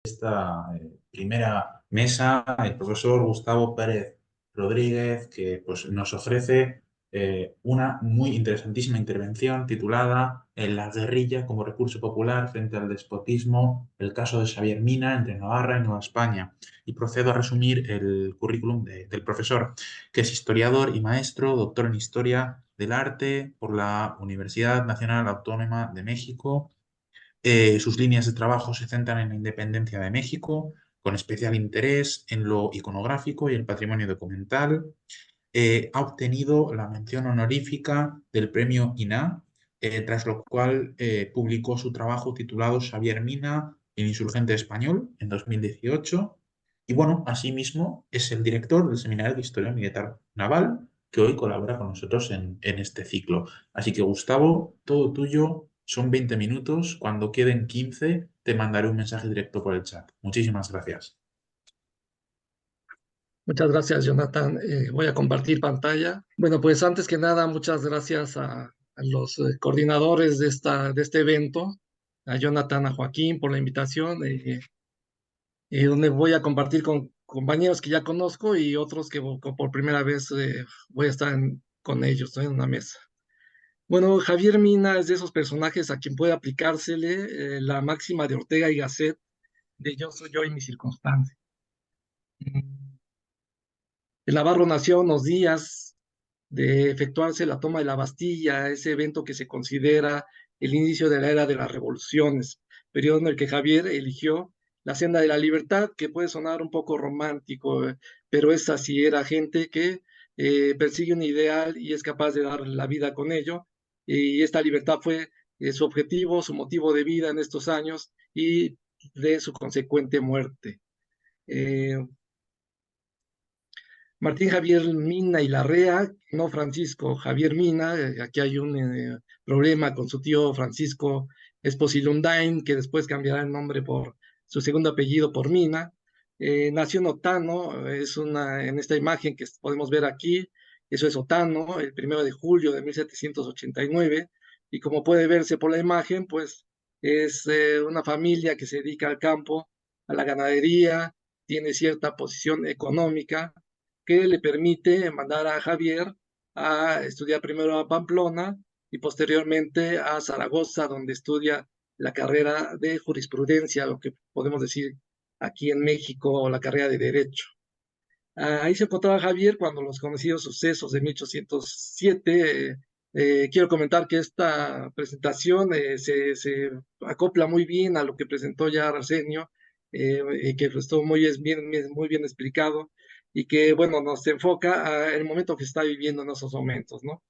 esta primera mesa el profesor Gustavo Pérez Rodríguez, que pues, nos ofrece una muy interesantísima intervención titulada La guerrilla como recurso popular frente al despotismo, el caso de Xavier Mina entre Navarra y Nueva España. Y procedo a resumir el currículum del profesor, que es historiador y maestro, doctor en Historia del Arte por la Universidad Nacional Autónoma de México. Sus líneas de trabajo se centran en la independencia de México, con especial interés en lo iconográfico y el patrimonio documental. Ha obtenido la mención honorífica del premio INA, tras lo cual publicó su trabajo titulado Xavier Mina, el insurgente español, en 2018. Y bueno, asimismo es el director del Seminario de Historia Militar Naval, que hoy colabora con nosotros en este ciclo. Así que Gustavo, todo tuyo, son 20 minutos. Cuando queden 15, te mandaré un mensaje directo por el chat. Muchísimas gracias. Muchas gracias, Jonathan. Voy a compartir pantalla. Bueno, pues antes que nada, muchas gracias a los coordinadores de este evento, a Jonathan, a Joaquín por la invitación, donde voy a compartir con compañeros que ya conozco y otros que por primera vez voy a estar con ellos, ¿no?, en una mesa. Bueno, Javier Mina es de esos personajes a quien puede aplicársele la máxima de Ortega y Gasset de yo soy yo y mi circunstancia. El Navarro nació unos días de efectuarse la toma de la Bastilla, ese evento que se considera el inicio de la era de las revoluciones, periodo en el que Javier eligió la senda de la libertad, que puede sonar un poco romántico, pero es así, era gente que persigue un ideal y es capaz de dar la vida con ello, y esta libertad fue su objetivo, su motivo de vida en estos años y de su consecuente muerte. Eh, Martín Javier Mina y Larrea, no Francisco Javier Mina. Aquí hay un problema con su tío Francisco Esposilundain, que después cambiará el nombre por su segundo apellido por Mina. Nació en Otano, en esta imagen que podemos ver aquí, eso es Otano, el 1 de julio de 1789, y como puede verse por la imagen, pues es una familia que se dedica al campo, a la ganadería, tiene cierta posición económica que le permite mandar a Javier a estudiar primero a Pamplona y posteriormente a Zaragoza, donde estudia la carrera de jurisprudencia, lo que podemos decir aquí en México, la carrera de Derecho. Ahí se encontraba Javier cuando los conocidos sucesos de 1807. Quiero comentar que esta presentación se acopla muy bien a lo que presentó ya Arsenio, que estuvo muy bien explicado y que, bueno, nos enfoca a el momento que está viviendo en esos momentos, ¿no?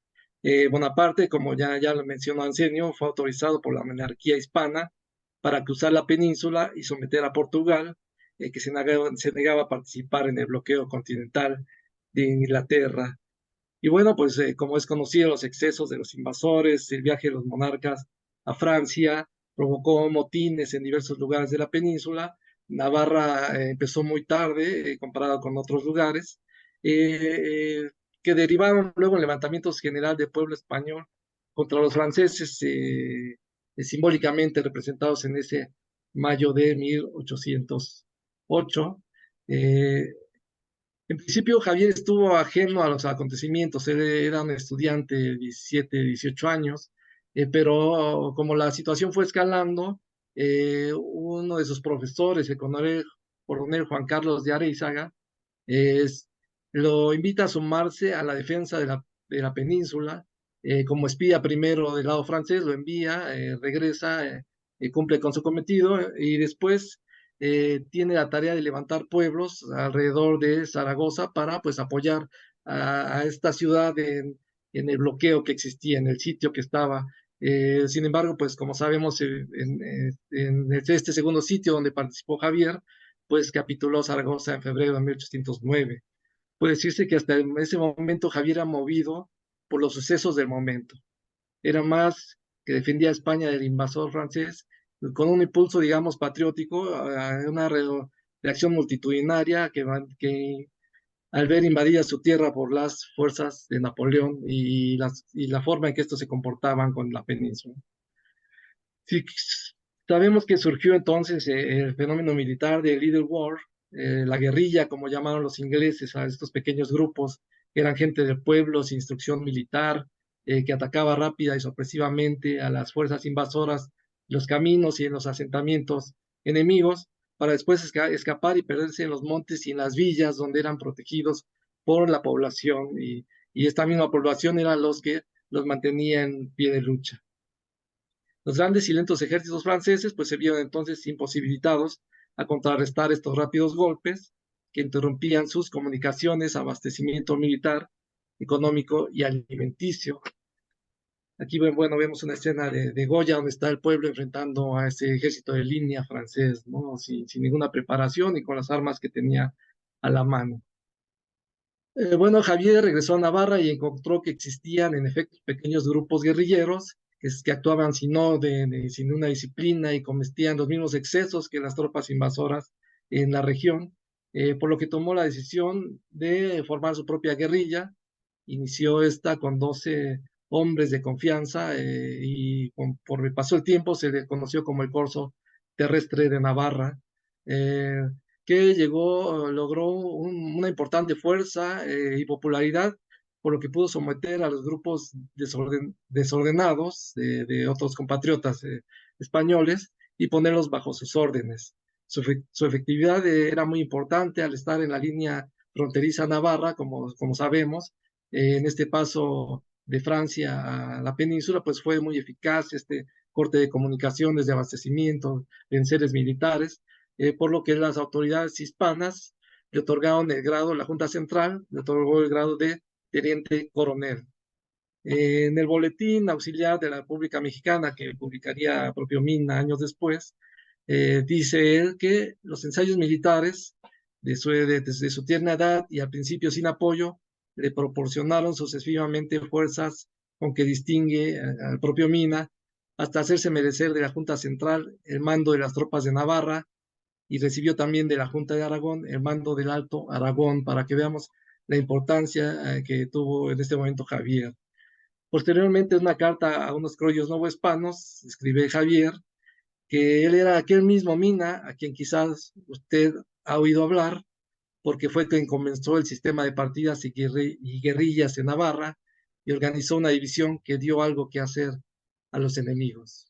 Bonaparte, como ya lo mencionó Arsenio, fue autorizado por la monarquía hispana para cruzar la península y someter a Portugal, que se negaba a participar en el bloqueo continental de Inglaterra. Y bueno, pues como es conocido, los excesos de los invasores, el viaje de los monarcas a Francia, provocó motines en diversos lugares de la península. Navarra empezó muy tarde comparado con otros lugares, que derivaron luego en levantamientos general del pueblo español contra los franceses, simbólicamente representados en ese mayo de 1808. Eh, en principio, Javier estuvo ajeno a los acontecimientos. Él era un estudiante de 17, 18 años, pero como la situación fue escalando, uno de sus profesores, el coronel Juan Carlos de Areizaga, es- lo invita a sumarse a la defensa de la península. Como espía primero del lado francés, lo envía, regresa, cumple con su cometido y después tiene la tarea de levantar pueblos alrededor de Zaragoza para pues apoyar a esta ciudad en el bloqueo que existía, en el sitio que estaba. Sin embargo, pues como sabemos, en este segundo sitio donde participó Javier, pues capituló Zaragoza en febrero de 1809. Puede decirse que hasta ese momento Javier era movido por los sucesos del momento. Era más que defendía a España del invasor francés, con un impulso, digamos, patriótico, una reacción multitudinaria que al ver invadida su tierra por las fuerzas de Napoleón y la forma en que estos se comportaban con la península. Sí, Sabemos que surgió entonces el fenómeno militar de Little War, la guerrilla, como llamaron los ingleses a estos pequeños grupos, que eran gente del pueblo sin instrucción militar, que atacaba rápida y sorpresivamente a las fuerzas invasoras en los caminos y en los asentamientos enemigos, para después escapar y perderse en los montes y en las villas donde eran protegidos por la población. Y esta misma población eran los que los mantenía en pie de lucha. Los grandes y lentos ejércitos franceses pues se vieron entonces imposibilitados a contrarrestar estos rápidos golpes que interrumpían sus comunicaciones, abastecimiento militar, económico y alimenticio. Aquí, bueno, vemos una escena de Goya donde está el pueblo enfrentando a ese ejército de línea francés, ¿no? Sin ninguna preparación y con las armas que tenía a la mano. Bueno, Javier regresó a Navarra y encontró que existían en efecto pequeños grupos guerrilleros que actuaban sin una disciplina y cometían los mismos excesos que las tropas invasoras en la región, por lo que tomó la decisión de formar su propia guerrilla. Inició esta con 12 hombres de confianza y por pasó el tiempo se le conoció como el Corso Terrestre de Navarra. Eh, que logró una importante fuerza y popularidad, por lo que pudo someter a los grupos desordenados de otros compatriotas españoles y ponerlos bajo sus órdenes. Su efectividad era muy importante al estar en la línea fronteriza navarra, como sabemos. En este paso de Francia a la península, pues fue muy eficaz este corte de comunicaciones, de abastecimiento, de enseres militares, por lo que las autoridades hispanas le otorgaron el grado, la Junta Central le otorgó el grado de teniente coronel. En el boletín auxiliar de la República Mexicana, que publicaría propio Mina años después, dice él que los ensayos militares desde su tierna edad y al principio sin apoyo, le proporcionaron sucesivamente fuerzas con que distingue al propio Mina, hasta hacerse merecer de la Junta Central el mando de las tropas de Navarra, y recibió también de la Junta de Aragón el mando del Alto Aragón, para que veamos la importancia que tuvo en este momento Javier. Posteriormente, en una carta a unos criollos novohispanos, escribe Javier que él era aquel mismo Mina a quien quizás usted ha oído hablar, porque fue quien comenzó el sistema de partidas y guerrillas en Navarra y organizó una división que dio algo que hacer a los enemigos.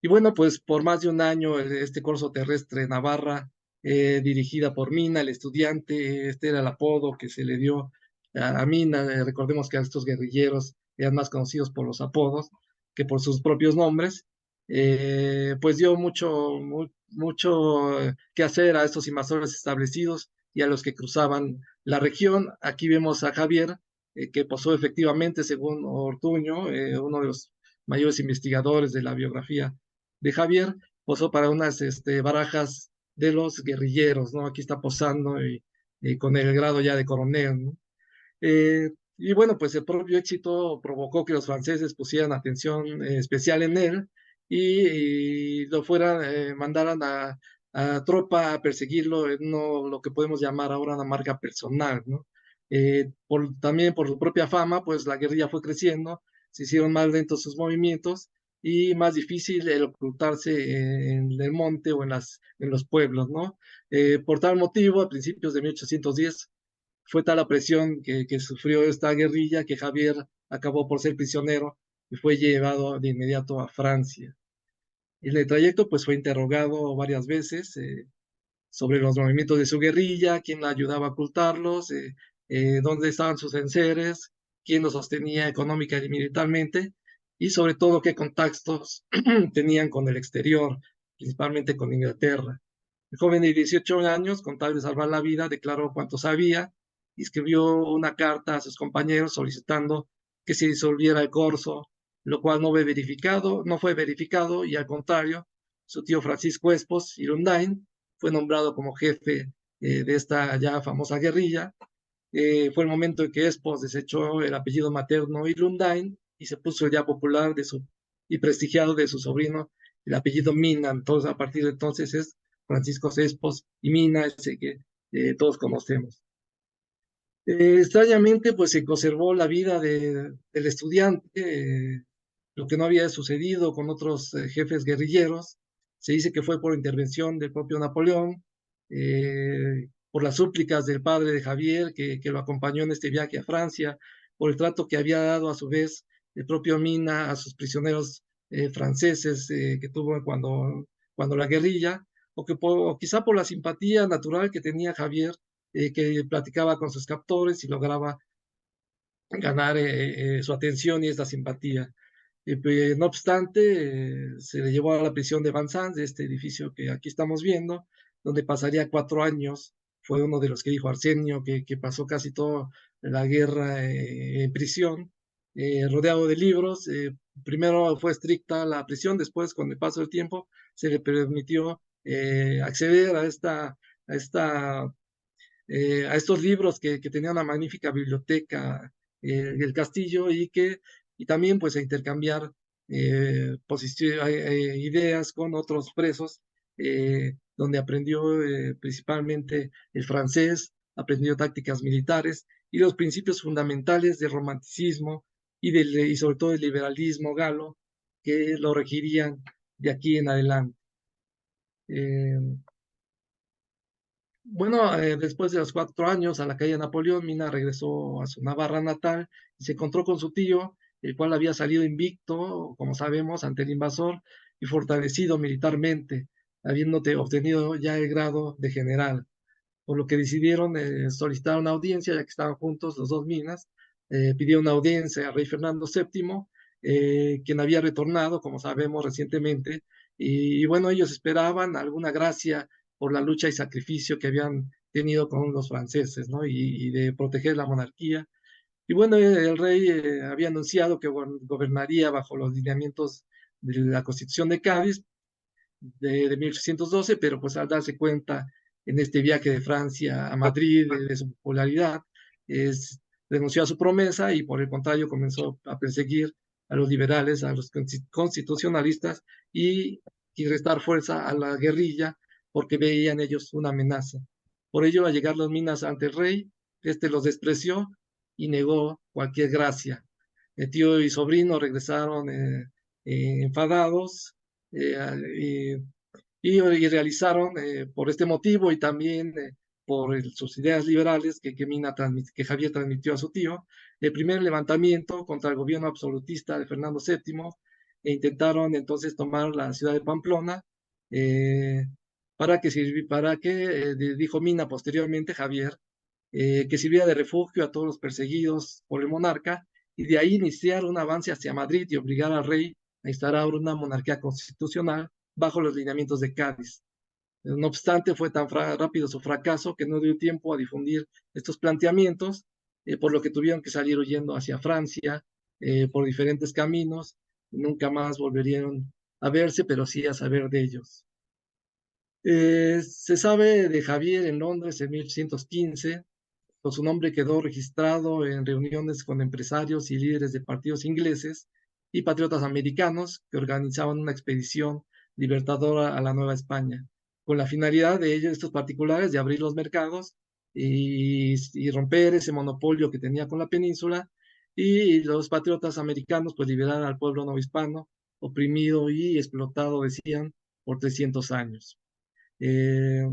Y bueno, pues por más de un año este corso terrestre Navarra, dirigida por Mina, el estudiante, este era el apodo que se le dio a Mina. Recordemos que a estos guerrilleros eran más conocidos por los apodos que por sus propios nombres. Pues dio mucho que hacer a estos invasores establecidos y a los que cruzaban la región. Aquí vemos a Javier, que posó efectivamente, según Ortuño, uno de los mayores investigadores de la biografía de Javier, posó para unas barajas de los guerrilleros, ¿no? Aquí está posando y con el grado ya de coronel, ¿no? Y bueno, pues el propio éxito provocó que los franceses pusieran atención especial en él y lo mandaran tropa a perseguirlo en lo que podemos llamar ahora una marca personal, ¿no? También por su propia fama, pues la guerrilla fue creciendo, se hicieron más lentos sus movimientos y más difícil el ocultarse en el monte o en los pueblos, ¿no? Por tal motivo, a principios de 1810, fue tal la presión que sufrió esta guerrilla que Javier acabó por ser prisionero y fue llevado de inmediato a Francia. En el trayecto, pues fue interrogado varias veces sobre los movimientos de su guerrilla, quién la ayudaba a ocultarlos, dónde estaban sus enseres, quién los sostenía económica y militarmente, y sobre todo qué contactos tenían con el exterior, principalmente con Inglaterra. El joven de 18 años, con tal de salvar la vida, declaró cuánto sabía y escribió una carta a sus compañeros solicitando que se disolviera el corso, lo cual no fue verificado y al contrario, su tío Francisco Espos y Lundain fue nombrado como jefe de esta ya famosa guerrilla. Fue el momento en que Espos desechó el apellido materno Irundain y se puso el ya popular y prestigiado de su sobrino, el apellido Mina. Entonces, a partir de entonces es Francisco Espos y Mina, ese que todos conocemos. Extrañamente, pues se conservó la vida del estudiante. lo que no había sucedido con otros jefes guerrilleros. Se dice que fue por intervención del propio Napoleón, por las súplicas del padre de Javier, que lo acompañó en este viaje a Francia, por el trato que había dado a su vez el propio Mina a sus prisioneros franceses que tuvo cuando la guerrilla, o quizá por la simpatía natural que tenía Javier, que platicaba con sus captores y lograba ganar su atención y esta simpatía. Pues, no obstante, se le llevó a la prisión de Vincennes, de este edificio que aquí estamos viendo, donde pasaría 4 años. Fue uno de los que dijo Arsenio, que pasó casi toda la guerra en prisión, rodeado de libros. Primero fue estricta la prisión, después, con el paso del tiempo, se le permitió acceder a estos libros que tenían una magnífica biblioteca del castillo y también pues a intercambiar ideas con otros presos, donde aprendió principalmente el francés, aprendió tácticas militares y los principios fundamentales del romanticismo y sobre todo del liberalismo galo que lo regirían de aquí en adelante. Eh, Bueno, después de los 4 años a la caída de Napoleón, Mina regresó a su Navarra natal y se encontró con su tío, el cual había salido invicto, como sabemos, ante el invasor y fortalecido militarmente, habiendo obtenido ya el grado de general, por lo que decidieron solicitar una audiencia, ya que estaban juntos los dos Minas, pidió una audiencia al rey Fernando VII, quien había retornado, como sabemos, recientemente, y bueno, ellos esperaban alguna gracia por la lucha y sacrificio que habían tenido con los franceses, ¿no? Y de proteger la monarquía. Y bueno, el rey había anunciado que gobernaría bajo los lineamientos de la Constitución de Cádiz de 1812, pero pues al darse cuenta en este viaje de Francia a Madrid de su popularidad, renunció a su promesa y por el contrario comenzó a perseguir a los liberales, a los constitucionalistas y restar fuerza a la guerrilla porque veían ellos una amenaza. Por ello, al llegar los Minas ante el rey, este los despreció y negó cualquier gracia. El tío y sobrino regresaron enfadados eh, y realizaron por este motivo y también por sus ideas liberales que Javier transmitió a su tío, el primer levantamiento contra el gobierno absolutista de Fernando VII e intentaron entonces tomar la ciudad de Pamplona eh, dijo Mina posteriormente Javier, que sirviera de refugio a todos los perseguidos por el monarca y de ahí iniciar un avance hacia Madrid y obligar al rey a instaurar una monarquía constitucional bajo los lineamientos de Cádiz. No obstante, fue tan rápido su fracaso que no dio tiempo a difundir estos planteamientos, por lo que tuvieron que salir huyendo hacia Francia por diferentes caminos. Nunca más volverían a verse, pero sí a saber de ellos. Se sabe de Javier en Londres en 1815, pues su nombre quedó registrado en reuniones con empresarios y líderes de partidos ingleses y patriotas americanos que organizaban una expedición libertadora a la Nueva España, con la finalidad de ellos, estos particulares, de abrir los mercados y romper ese monopolio que tenía con la península, y los patriotas americanos pues liberar al pueblo novohispano, oprimido y explotado, decían, por 300 años. Eh,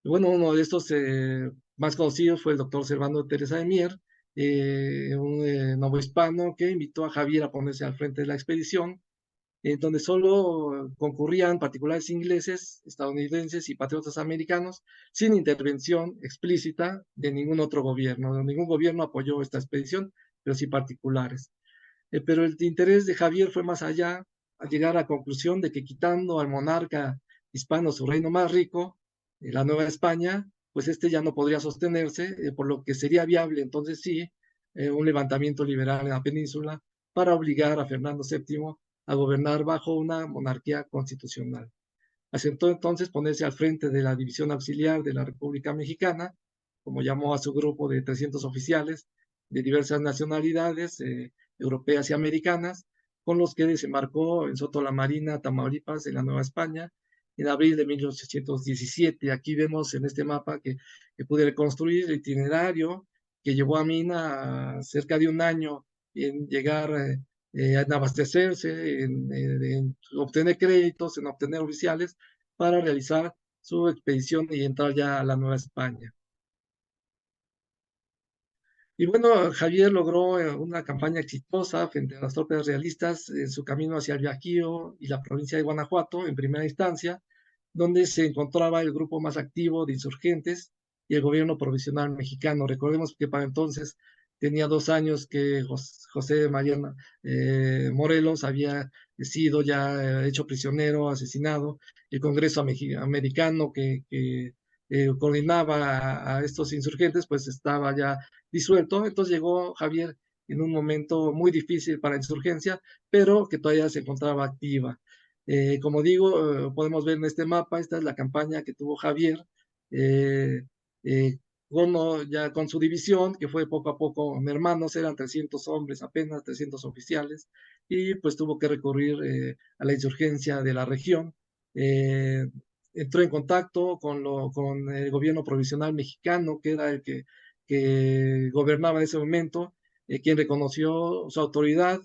bueno, uno de estos más conocidos fue el doctor Servando Teresa de Mier, un novohispano que invitó a Javier a ponerse al frente de la expedición, donde solo concurrían particulares ingleses, estadounidenses y patriotas americanos, sin intervención explícita de ningún otro gobierno. Ningún gobierno apoyó esta expedición, pero sí particulares. Pero el interés de Javier fue más allá, al llegar a la conclusión de que quitando al monarca hispano su reino más rico, la Nueva España, pues este ya no podría sostenerse, por lo que sería viable entonces sí un levantamiento liberal en la península para obligar a Fernando VII a gobernar bajo una monarquía constitucional. Aceptó entonces ponerse al frente de la división auxiliar de la República Mexicana, como llamó a su grupo de 300 oficiales de diversas nacionalidades europeas y americanas, con los que desembarcó en Soto la Marina, Tamaulipas, en la Nueva España, en abril de 1817. Aquí vemos en este mapa que pude reconstruir el itinerario que llevó a Mina cerca de un año en llegar en abastecerse, en obtener créditos, en obtener oficiales para realizar su expedición y entrar ya a la Nueva España. Y bueno, Javier logró una campaña exitosa frente a las tropas realistas en su camino hacia el Bajío y la provincia de Guanajuato en primera instancia, donde se encontraba el grupo más activo de insurgentes y el gobierno provisional mexicano. Recordemos que para entonces tenía 2 años que José María Morelos había sido ya hecho prisionero, asesinado. El Congreso americano que coordinaba a estos insurgentes, pues estaba ya disuelto. Entonces llegó Javier en un momento muy difícil para la insurgencia, pero que todavía se encontraba activa. Como digo, podemos ver en este mapa, esta es la campaña que tuvo Javier, eh, eh, ya con su división, que fue poco a poco mermando, eran 300 hombres apenas, 300 oficiales, y pues tuvo que recurrir a la insurgencia de la región. Entró en contacto con el gobierno provisional mexicano, que era el que gobernaba en ese momento, quien reconoció su autoridad.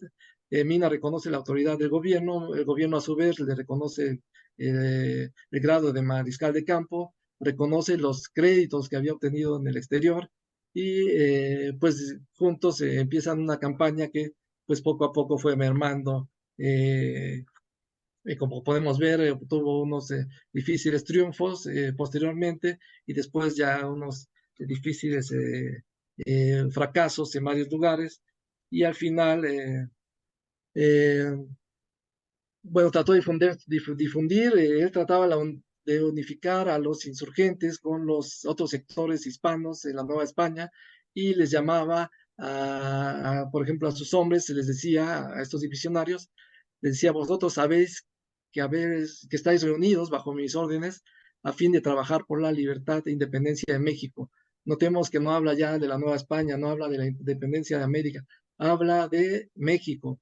Mina reconoce la autoridad del gobierno, el gobierno a su vez le reconoce el grado de mariscal de campo, reconoce los créditos que había obtenido en el exterior y pues juntos empiezan una campaña que pues poco a poco fue mermando. Como podemos ver, tuvo unos difíciles triunfos posteriormente y después ya unos difíciles fracasos en varios lugares y al final eh, bueno, trató de difundir, él trataba de unificar a los insurgentes con los otros sectores hispanos en la Nueva España y les llamaba, por ejemplo, a sus hombres, se les decía a estos divisionarios, les decía, vosotros sabéis que estáis reunidos bajo mis órdenes a fin de trabajar por la libertad e independencia de México. Notemos que no habla ya de la Nueva España, no habla de la independencia de América, habla de México,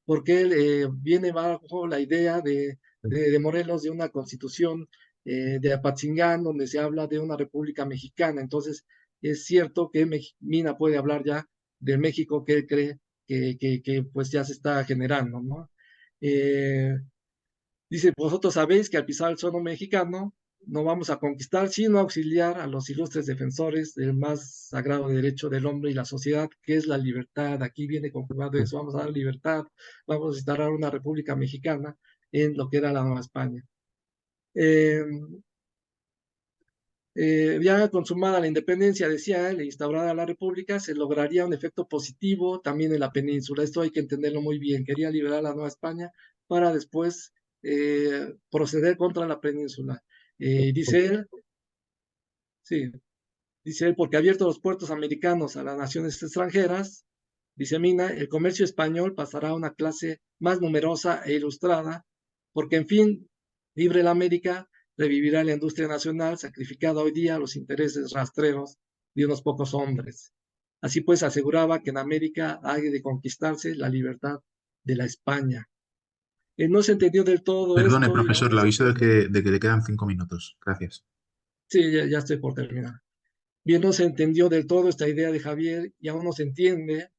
porque él viene bajo la idea de Morelos de una constitución de Apatzingán, donde se habla de una república mexicana. Entonces, es cierto que Mina puede hablar ya del México que él cree que pues ya se está generando, ¿no? Eh, Dice, vosotros sabéis que al pisar el suelo mexicano no vamos a conquistar, sino a auxiliar a los ilustres defensores del más sagrado derecho del hombre y la sociedad, que es la libertad. Aquí viene confirmado eso, vamos a dar libertad, vamos a instaurar una república mexicana en lo que era la Nueva España. Eh, ya consumada la independencia, decía él, e instaurada la república, se lograría un efecto positivo también en la península. Esto hay que entenderlo muy bien. Quería liberar la Nueva España para después proceder contra la península. Dice él, sí, dice él, porque ha abierto los puertos americanos a las naciones extranjeras, dice Mina, el comercio español pasará a una clase más numerosa e ilustrada, porque en fin, libre la América, revivirá la industria nacional, sacrificada hoy día a los intereses rastreros de unos pocos hombres. Así pues, aseguraba que en América ha de conquistarse la libertad de la España. No se entendió del todo Perdone, esto y profesor, le aviso de que le quedan 5 minutos. Gracias. sí, ya estoy por terminar. Bien, no se entendió del todo esta idea de Javier y aún no se entiende,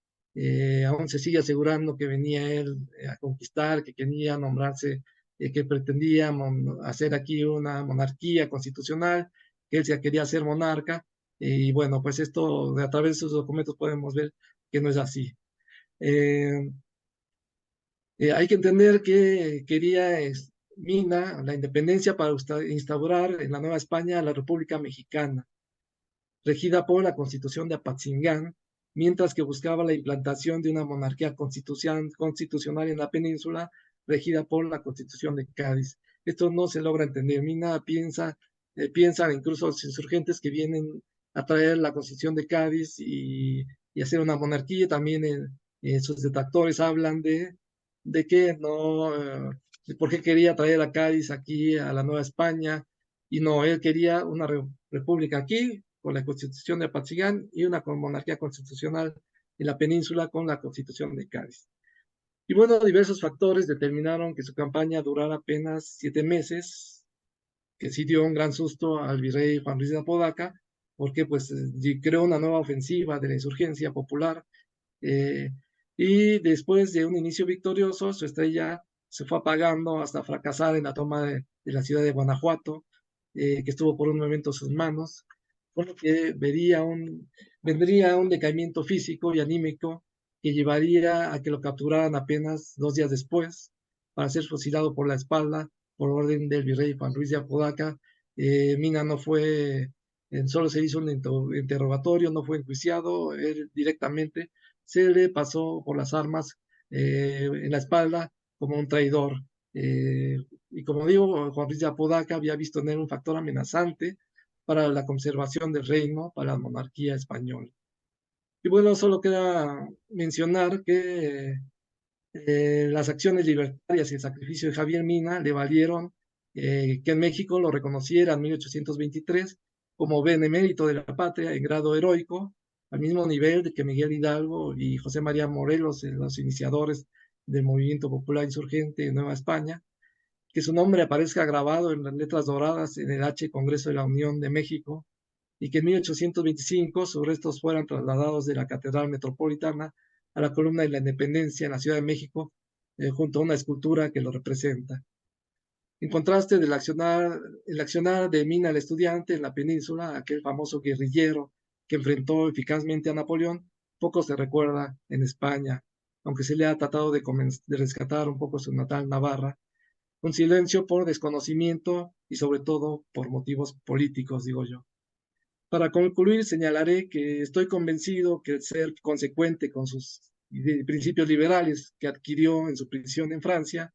aún se sigue asegurando que venía él a conquistar, que quería nombrarse, que pretendía hacer aquí una monarquía constitucional, que él se quería ser monarca, y bueno, pues esto a través de sus documentos podemos ver que no es así. Eh, Hay que entender que quería Mina la independencia para instaurar en la Nueva España la República Mexicana regida por la Constitución de Apatzingán, mientras que buscaba la implantación de una monarquía constitucional en la península, regida por la Constitución de Cádiz. Esto no se logra entender. Mina piensan incluso los insurgentes que vienen a traer la Constitución de Cádiz y hacer una monarquía. También sus detractores hablan de que no, de por qué quería traer a Cádiz aquí a la Nueva España, y no, él quería una república aquí, con la Constitución de Apatzingán, y una con monarquía constitucional en la península con la Constitución de Cádiz. Y bueno, diversos factores determinaron que su campaña durara apenas 7 meses, que sí dio un gran susto al virrey Juan Luis de Apodaca, porque pues creó una nueva ofensiva de la insurgencia popular, eh, y después de un inicio victorioso, su estrella se fue apagando hasta fracasar en la toma de la ciudad de Guanajuato, que estuvo por un momento en sus manos, por lo que vendría un decaimiento físico y anímico que llevaría a que lo capturaran apenas 2 días después para ser fusilado por la espalda por orden del virrey Juan Ruiz de Apodaca. Mina no fue, solo se hizo un interrogatorio, no fue enjuiciado, él directamente se le pasó por las armas en la espalda como un traidor. Eh, y como digo, Juan Ruiz de Apodaca había visto en él un factor amenazante para la conservación del reino, para la monarquía española. Y bueno, solo queda mencionar que las acciones libertarias y el sacrificio de Javier Mina le valieron que en México lo reconociera en 1823 como benemérito de la patria en grado heroico, al mismo nivel de que Miguel Hidalgo y José María Morelos, los iniciadores del movimiento popular insurgente en Nueva España, que su nombre aparezca grabado en las letras doradas en el H Congreso de la Unión de México y que en 1825 sus restos fueran trasladados de la Catedral Metropolitana a la Columna de la Independencia en la Ciudad de México, junto a una escultura que lo representa. En contraste el accionar de Mina el estudiante en la península, aquel famoso guerrillero que enfrentó eficazmente a Napoleón, poco se recuerda en España, aunque se le ha tratado de rescatar un poco su natal Navarra, un silencio por desconocimiento y sobre todo por motivos políticos, digo yo. Para concluir, señalaré que estoy convencido que el ser consecuente con sus principios liberales que adquirió en su prisión en Francia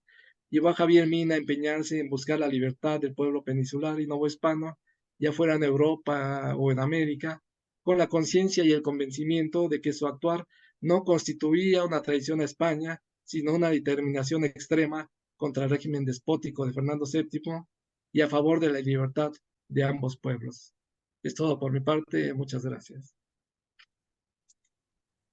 llevó a Javier Mina a empeñarse en buscar la libertad del pueblo peninsular y novohispano, ya fuera en Europa o en América, con la conciencia y el convencimiento de que su actuar no constituía una traición a España, sino una determinación extrema contra el régimen despótico de Fernando VII y a favor de la libertad de ambos pueblos. Es todo por mi parte. Muchas gracias.